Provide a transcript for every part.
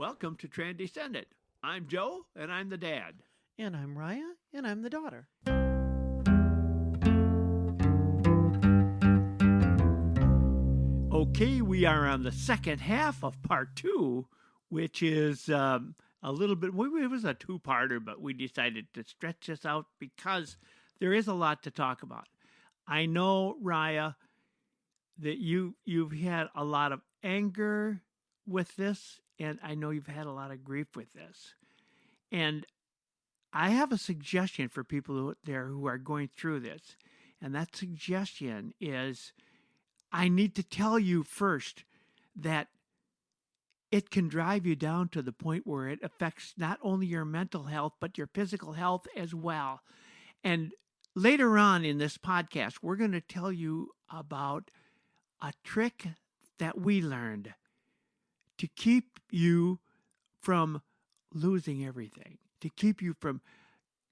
Welcome to Transcendent. I'm Joe, and I'm the dad. And I'm Rya, and I'm the daughter. Okay, we are on the second half of part two, which is a little bit. It was a two-parter, but we decided to stretch this out because there is a lot to talk about. I know, Rya, that you've had a lot of anger with this, and I know you've had a lot of grief with this. And I have a suggestion for people out there who are going through this, and that suggestion is I need to tell you first that it can drive you down to the point where it affects not only your mental health, but your physical health as well. And later on in this podcast, we're going to tell you about a trick that we learned to keep you from losing everything, to keep you from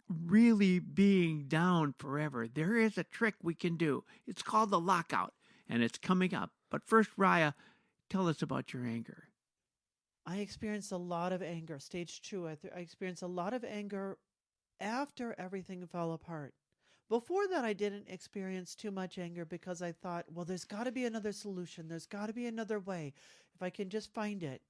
really being down forever. There is a trick we can do. It's called the lockout, and it's coming up. But first, Rya, tell us about your anger. I experienced a lot of anger. Stage 2, I experienced a lot of anger after everything fell apart. Before that, I didn't experience too much anger because I thought, well, there's got to be another solution. There's got to be another way if I can just find it.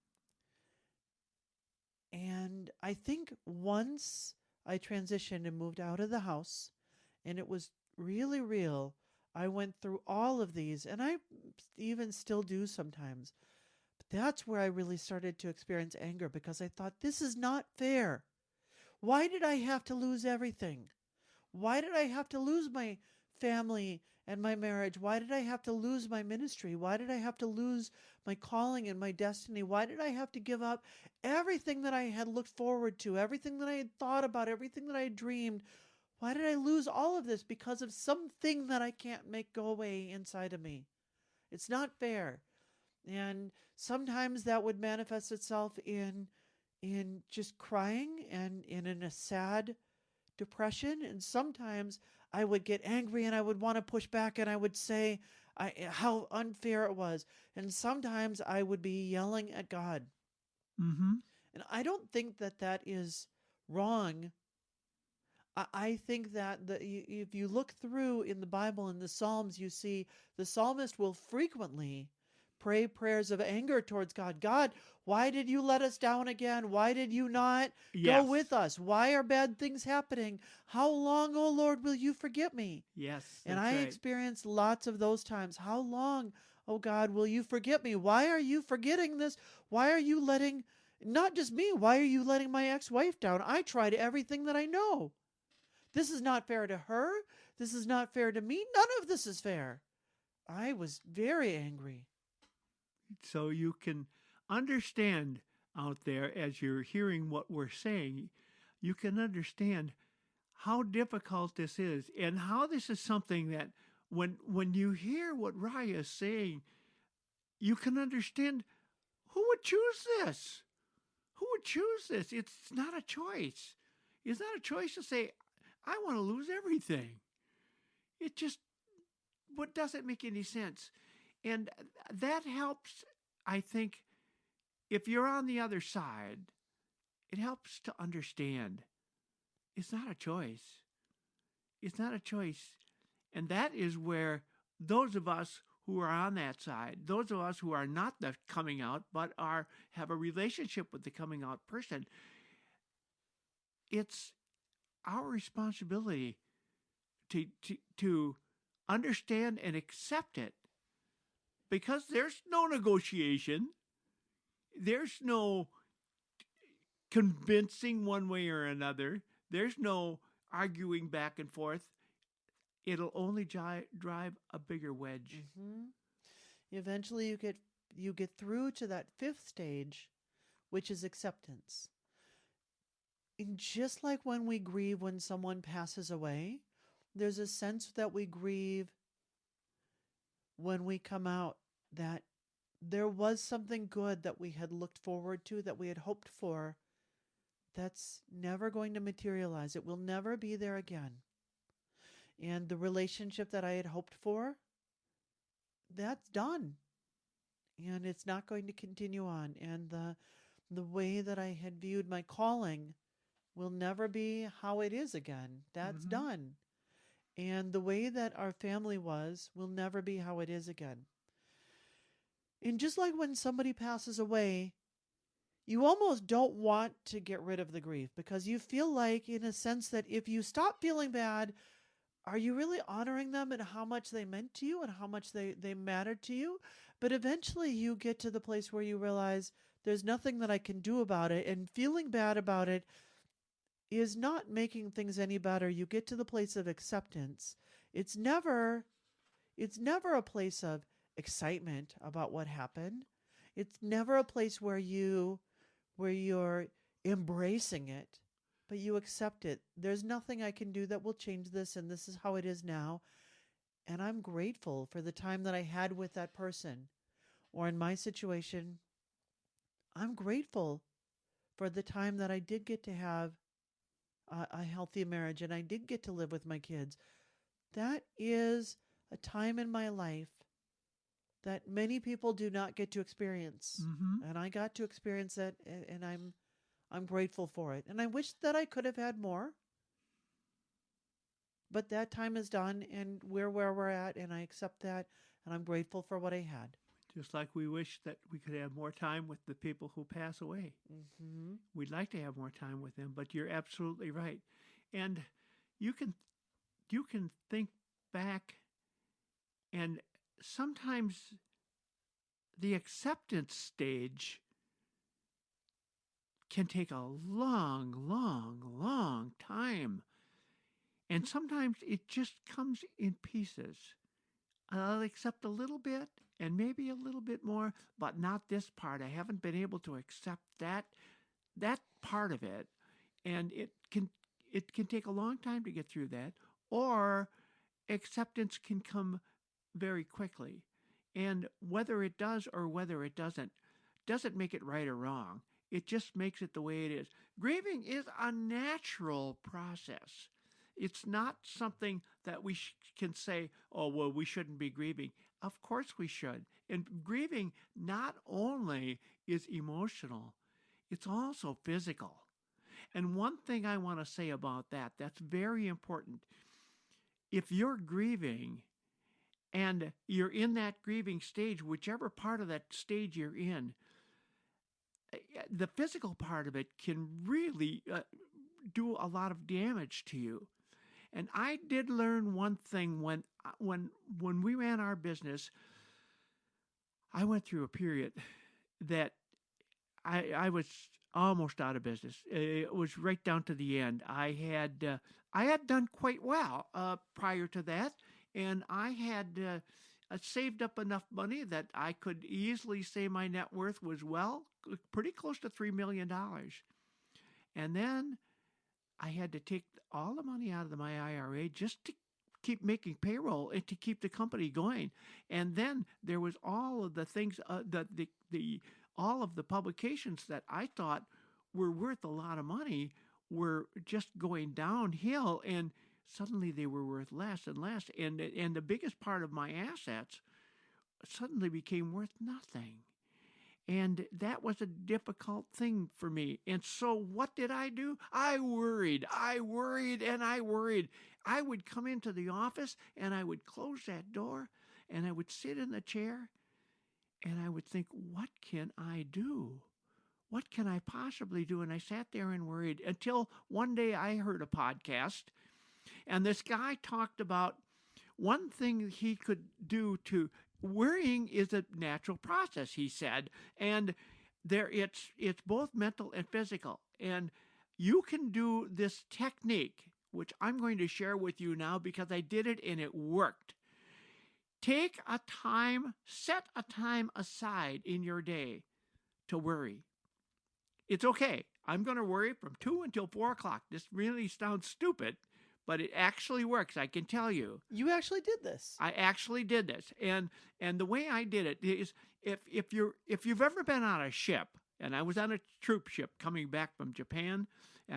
And I think once I transitioned and moved out of the house, and it was really real, I went through all of these, and I even still do sometimes. But that's where I really started to experience anger because I thought, this is not fair. Why did I have to lose everything? Why did I have to lose my family and my marriage? Why did I have to lose my ministry? Why did I have to lose my calling and my destiny? Why did I have to give up everything that I had looked forward to, everything that I had thought about, everything that I had dreamed? Why did I lose all of this because of something that I can't make go away inside of me? It's not fair. And sometimes that would manifest itself in just crying and in a sad depression. And sometimes I would get angry and I would want to push back and I would say how unfair it was. And sometimes I would be yelling at God. Mm-hmm. And I don't think that that is wrong. I think that if you look through in the Bible in the Psalms, you see the psalmist will frequently pray prayers of anger towards God. God, why did you let us down again? Why did you not go Yes. with us? Why are bad things happening? How long, oh Lord, will you forget me? Yes, And that's I right. experienced lots of those times. How long, oh God, will you forget me? Why are you forgetting this? Why are you letting, not just me, why are you letting my ex-wife down? I tried everything that I know. This is not fair to her. This is not fair to me. None of this is fair. I was very angry. So you can understand out there as you're hearing what we're saying, you can understand how difficult this is and how this is something that when you hear what Rya is saying, you can understand who would choose this. Who would choose this? It's not a choice. It's not a choice to say, I want to lose everything. It just what doesn't make any sense. And that helps, I think, if you're on the other side, it helps to understand it's not a choice. It's not a choice. And that is where those of us who are on that side, those of us who are not the coming out, but have a relationship with the coming out person, it's our responsibility to understand and accept it because there's no negotiation. There's no convincing one way or another. There's no arguing back and forth. It'll only drive a bigger wedge. Mm-hmm. Eventually, you get through to that fifth stage, which is acceptance. And just like when we grieve when someone passes away, there's a sense that we grieve when we come out that there was something good that we had looked forward to, that we had hoped for, that's never going to materialize. It will never be there again. And the relationship that I had hoped for, that's done. And it's not going to continue on. And The way that I had viewed my calling will never be how it is again. That's Mm-hmm. done. And the way that our family was will never be how it is again. And just like when somebody passes away, you almost don't want to get rid of the grief because you feel like, in a sense, that if you stop feeling bad, are you really honoring them and how much they meant to you and how much they mattered to you? But eventually you get to the place where you realize there's nothing that I can do about it. And feeling bad about it is not making things any better. You get to the place of acceptance. It's never it's never a place of excitement about what happened. It's never a place where you're embracing it, but you accept it. There's nothing I can do that will change this, and this is how it is now. And I'm grateful for the time that I had with that person. Or in my situation, I'm grateful for the time that I did get to have a healthy marriage and I did get to live with my kids. That is a time in my life that many people do not get to experience. Mm-hmm. And I got to experience that, and I'm grateful for it. And I wish that I could have had more, but that time is done and we're where we're at, and I accept that, and I'm grateful for what I had. Just like we wish that we could have more time with the people who pass away. Mm-hmm. We'd like to have more time with them, but you're absolutely right. And you can you can think back, and sometimes the acceptance stage can take a long, long, long time. And sometimes it just comes in pieces. I'll accept a little bit and maybe a little bit more, but not this part. I haven't been able to accept that part of it. And it can take a long time to get through that. Or acceptance can come very quickly. And whether it does or whether it doesn't make it right or wrong. It just makes it the way it is. Grieving is a natural process. It's not something that we can say, oh, well, we shouldn't be grieving. Of course we should. And grieving not only is emotional, it's also physical. And one thing I want to say about that, that's very important. If you're grieving and you're in that grieving stage, whichever part of that stage you're in, the physical part of it can really do a lot of damage to you. And I did learn one thing when we ran our business. I went through a period that I was almost out of business. It was right down to the end. I had done quite well prior to that, and I had saved up enough money that I could easily say my net worth was pretty close to $3 million. And then I had to take all the money out of my IRA just to keep making payroll and to keep the company going. And then there was all of the things the all of the publications that I thought were worth a lot of money were just going downhill, and suddenly they were worth less and less, and the biggest part of my assets suddenly became worth nothing. And that was a difficult thing for me. And so what did I do? I worried, and I worried. I would come into the office and I would close that door and I would sit in the chair and I would think, what can I do? What can I possibly do? And I sat there and worried until one day I heard a podcast, and this guy talked about one thing he could do to worrying is a natural process, he said, and it's both mental and physical. And you can do this technique, which I'm going to share with you now because I did it and it worked. Set a time aside in your day to worry. It's okay. I'm going to worry from 2 until 4 o'clock. This really sounds stupid, but it actually works. I can tell you. You actually did this. I actually did this, and the way I did it is, if you've ever been on a ship, and I was on a troop ship coming back from Japan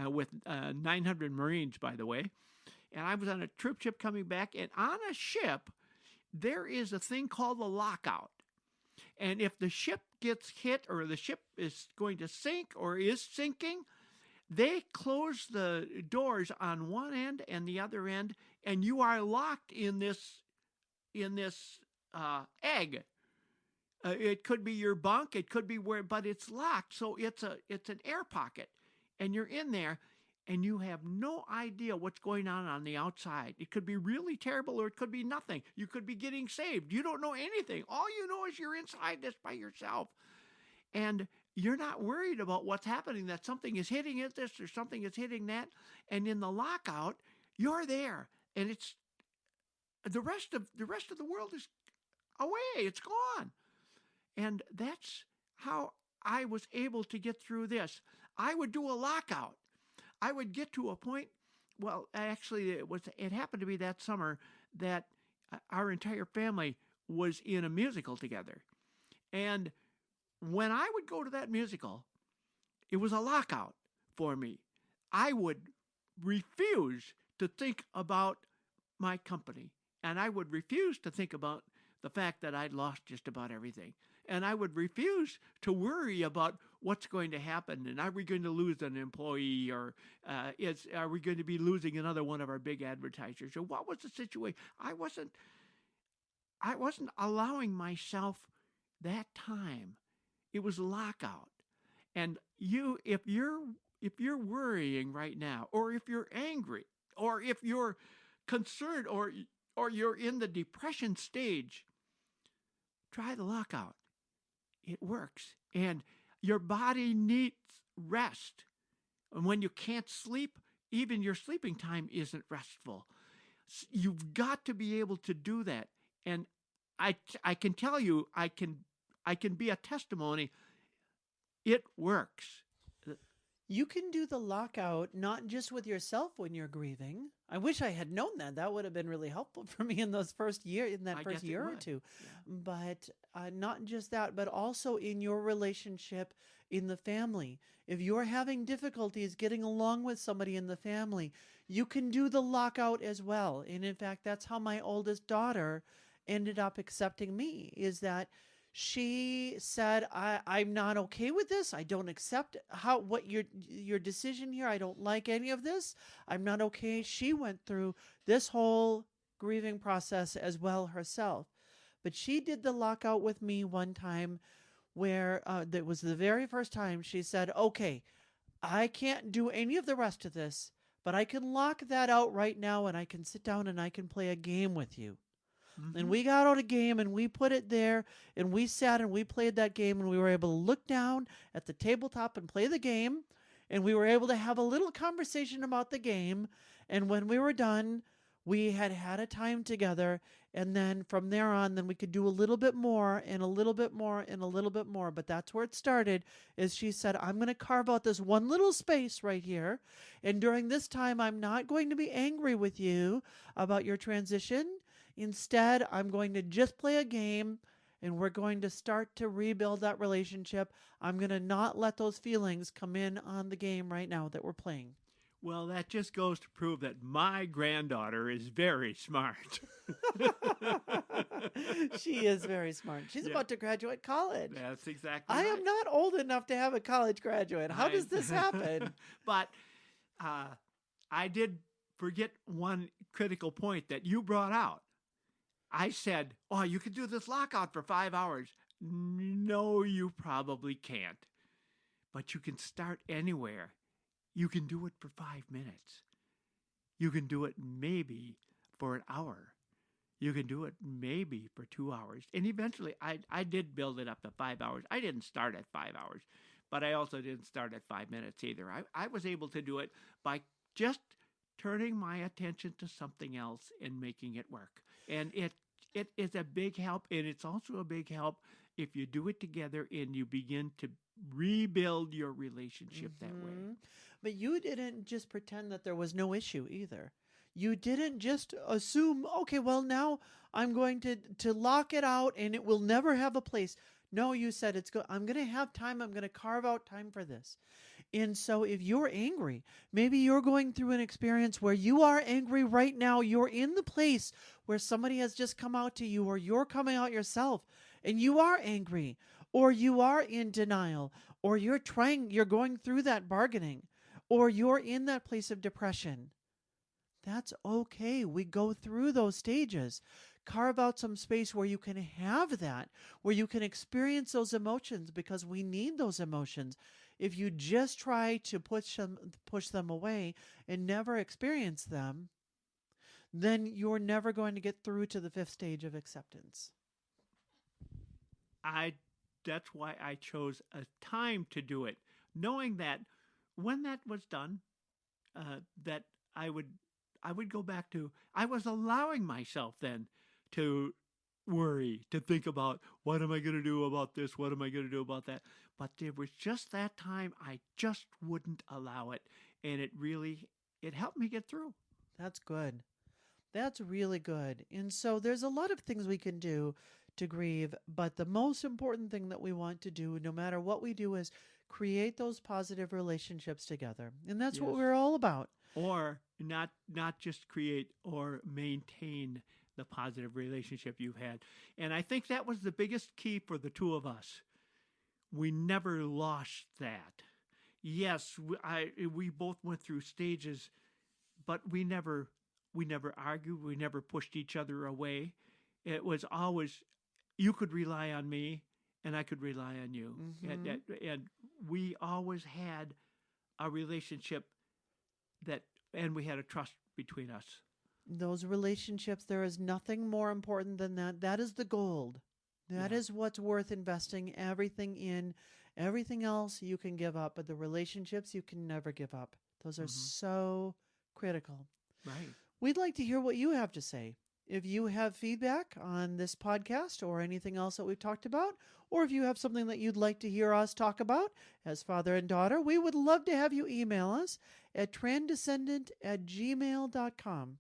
with 900 Marines, by the way, and I was on a troop ship coming back, and on a ship there is a thing called the lockout. And if the ship gets hit or the ship is going to sink or is sinking, they close the doors on one end and the other end, and you are locked in this egg. It could be your bunk, it could be where, but it's locked, so it's an air pocket, and you're in there, and you have no idea what's going on the outside. It could be really terrible, or it could be nothing. You could be getting saved. You don't know anything. All you know is you're inside this by yourself, and you're not worried about what's happening. That something is hitting at this or something is hitting that, and in the lockout, you're there, and it's the rest of the world is away. It's gone. And that's how I was able to get through this. I would do a lockout. I would get to a point, well, actually it happened to be that summer that our entire family was in a musical together. And when I would go to that musical, it was a lockout for me. I would refuse to think about my company, and I would refuse to think about the fact that I'd lost just about everything. And I would refuse to worry about what's going to happen, and are we going to lose an employee, or are we going to be losing another one of our big advertisers, or what was the situation? I wasn't allowing myself that time. It was lockout. And if you're worrying right now, or if you're angry, or if you're concerned, or you're in the depression stage, try the lockout. It works. And your body needs rest. And when you can't sleep, even your sleeping time isn't restful. You've got to be able to do that. And I can tell you, I can be a testimony. It works. You can do the lockout not just with yourself when you're grieving. I wish I had known that. That would have been really helpful for me in that first year or two. Yeah. But not just that, but also in your relationship in the family. If you're having difficulties getting along with somebody in the family, you can do the lockout as well. And in fact, that's how my oldest daughter ended up accepting me, is that she said, I'm not okay with this. I don't accept what your decision here. I don't like any of this. I'm not okay. She went through this whole grieving process as well herself. But she did the lockout with me one time where that was the very first time she said, okay, I can't do any of the rest of this, but I can lock that out right now, and I can sit down and I can play a game with you. Mm-hmm. And we got out a game and we put it there, and we sat and we played that game, and we were able to look down at the tabletop and play the game, and we were able to have a little conversation about the game. And when we were done, we had a time together, and then from there on, then we could do a little bit more and a little bit more and a little bit more. But that's where it started, is she said, I'm going to carve out this one little space right here, and during this time, I'm not going to be angry with you about your transition. Instead, I'm going to just play a game, and we're going to start to rebuild that relationship. I'm going to not let those feelings come in on the game right now that we're playing. Well, that just goes to prove that my granddaughter is very smart. She is very smart. She's about to graduate college. That's exactly I right. am not old enough to have a college graduate. How does this happen? But I did forget one critical point that you brought out. I said, oh, you could do this lockout for 5 hours. No, you probably can't. But you can start anywhere. You can do it for 5 minutes. You can do it maybe for an hour. You can do it maybe for 2 hours. And eventually, I did build it up to 5 hours. I didn't start at 5 hours, but I also didn't start at 5 minutes either. I was able to do it by just turning my attention to something else and making it work. And it is a big help, and it's also a big help if you do it together and you begin to rebuild your relationship that way. But you didn't just pretend that there was no issue either. You didn't just assume, okay, well, now I'm going to lock it out and it will never have a place. No, you said I'm going to have time. I'm going to carve out time for this. And so if you're angry, maybe you're going through an experience where you are angry right now. You're in the place where somebody has just come out to you, or you're coming out yourself. and you are angry, or you are in denial, or you're going through that bargaining, or you're in that place of depression. That's okay. We go through those stages. Carve out some space where you can have that, where you can experience those emotions because we need those emotions. If you just try to push them away and never experience them, then you're never going to get through to the fifth stage of acceptance. I That's why I chose a time to do it, knowing that when that was done, that I would I would go back to, I was allowing myself then to worry, to think about what am I going to do about this, what am I going to do about that. But there was just that time I just wouldn't allow it, and it helped me get through. That's good. That's really good. And so there's a lot of things we can do to grieve, but the most important thing that we want to do, no matter what we do, is create those positive relationships together. And that's what Yes. we're all about. Or not just create or maintain the positive relationship you've had. And I think that was the biggest key for the two of us. We never lost that. Yes, we both went through stages, but we never argued, we never pushed each other away. It was always, you could rely on me and I could rely on you. and, Hmm. and, and we always had a relationship that, and we had a trust between us. Those relationships, there is nothing more important than that. That is the gold. That Yeah. is what's worth investing everything in. Everything else you can give up, but the relationships you can never give up. Those are Hmm. so critical. Right. We'd like to hear what you have to say. If you have feedback on this podcast or anything else that we've talked about, or if you have something that you'd like to hear us talk about as father and daughter, we would love to have you email us at transcendent@gmail.com.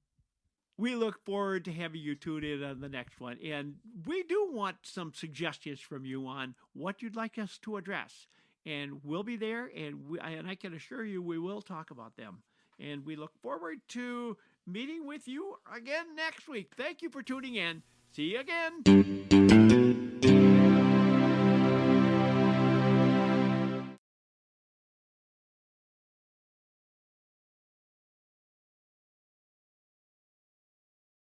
We look forward to having you tune in on the next one. And we do want some suggestions from you on what you'd like us to address. And we'll be there, and I can assure you we will talk about them. And we look forward to meeting with you again next week. Thank you for tuning in. See you again.